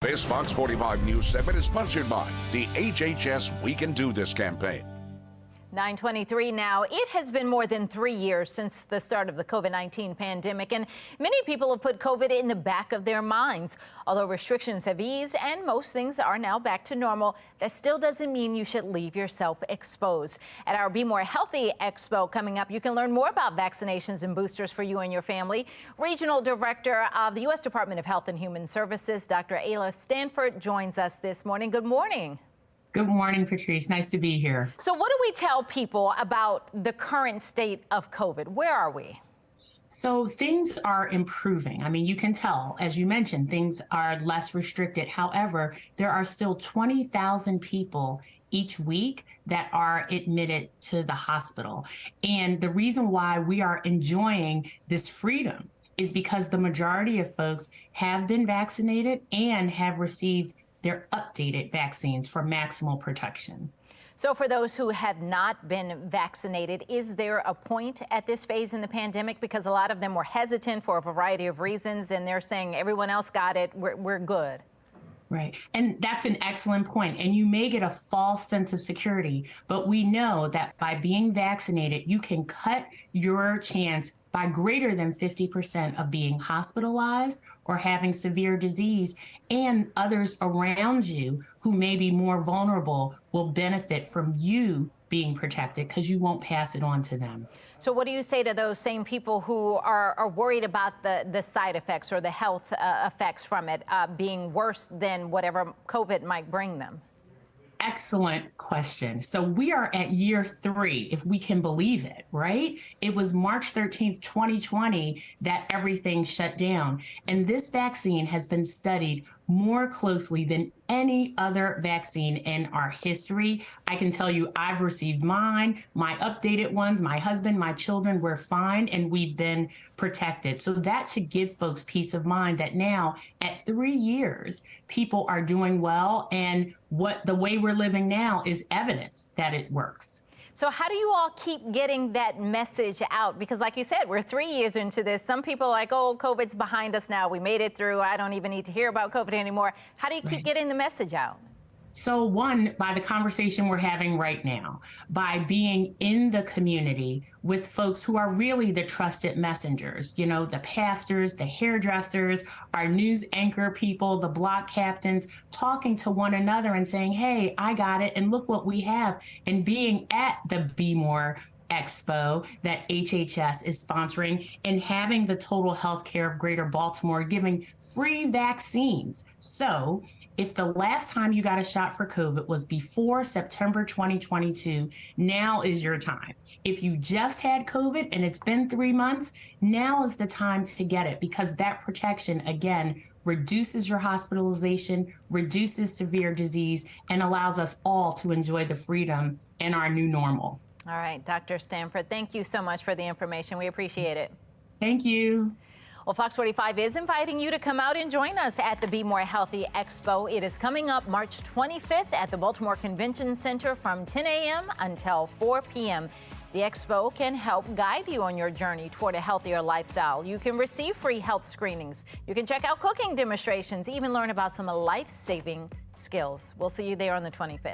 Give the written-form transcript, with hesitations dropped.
This Fox 45 News segment is sponsored by the HHS We Can Do This campaign. 9:23 now. It has been more than 3 years since the start of the COVID-19 pandemic, and many people have put COVID in the back of their minds. Although restrictions have eased and most things are now back to normal, that still doesn't mean you should leave yourself exposed. At our Be More Healthy Expo coming up, you can learn more about vaccinations and boosters for you and your family. Regional Director of the U.S. Department of Health and Human Services, Dr. Ayla Stanford, joins us this morning. Good morning. Good morning, Patrice. Nice to be here. So what do we tell people about the current state of COVID? Where are we? So things are improving. I mean, you can tell, as you mentioned, things are less restricted. However, there are still 20,000 people each week that are admitted to the hospital. And the reason why we are enjoying this freedom is because the majority of folks have been vaccinated and have received their updated vaccines for maximal protection. So for those who have not been vaccinated, is there a point at this phase in the pandemic? Because a lot of them were hesitant for a variety of reasons, and they're saying everyone else got it, we're good. Right. And that's an excellent point. And you may get a false sense of security, but we know that by being vaccinated, you can cut your chance by greater than 50% of being hospitalized or having severe disease, and others around you who may be more vulnerable will benefit from you being protected because you won't pass it on to them. So what do you say to those same people who are worried about the side effects or the health effects from it being worse than whatever COVID might bring them? Excellent question. So we are at year 3, if we can believe it, right? It was March 13th, 2020 that everything shut down. And this vaccine has been studied more closely than any other vaccine in our history. I can tell you I've received mine, my updated ones, my husband, my children were fine, and we've been protected. So that should give folks peace of mind that now at 3 years, people are doing well. And the way we're living now is evidence that it works. So how do you all keep getting that message out? Because like you said, we're 3 years into this. Some people are like, oh, COVID's behind us now. We made it through. I don't even need to hear about COVID anymore. How do you keep getting the message out? So one, by the conversation we're having right now, by being in the community with folks who are really the trusted messengers, you know, the pastors, the hairdressers, our news anchor people, the block captains, talking to one another and saying, hey, I got it, and look what we have, and being at the Be More Expo that HHS is sponsoring, and having the Total Healthcare of Greater Baltimore giving free vaccines. So if the last time you got a shot for COVID was before September 2022, now is your time. If you just had COVID and it's been 3 months, now is the time to get it, because that protection, again, reduces your hospitalization, reduces severe disease, and allows us all to enjoy the freedom in our new normal. All right, Dr. Stanford, thank you so much for the information. We appreciate it. Thank you. Well, Fox 45 is inviting you to come out and join us at the Be More Healthy Expo. It is coming up March 25th at the Baltimore Convention Center from 10 a.m. until 4 p.m. The expo can help guide you on your journey toward a healthier lifestyle. You can receive free health screenings. You can check out cooking demonstrations, even learn about some life-saving skills. We'll see you there on the 25th.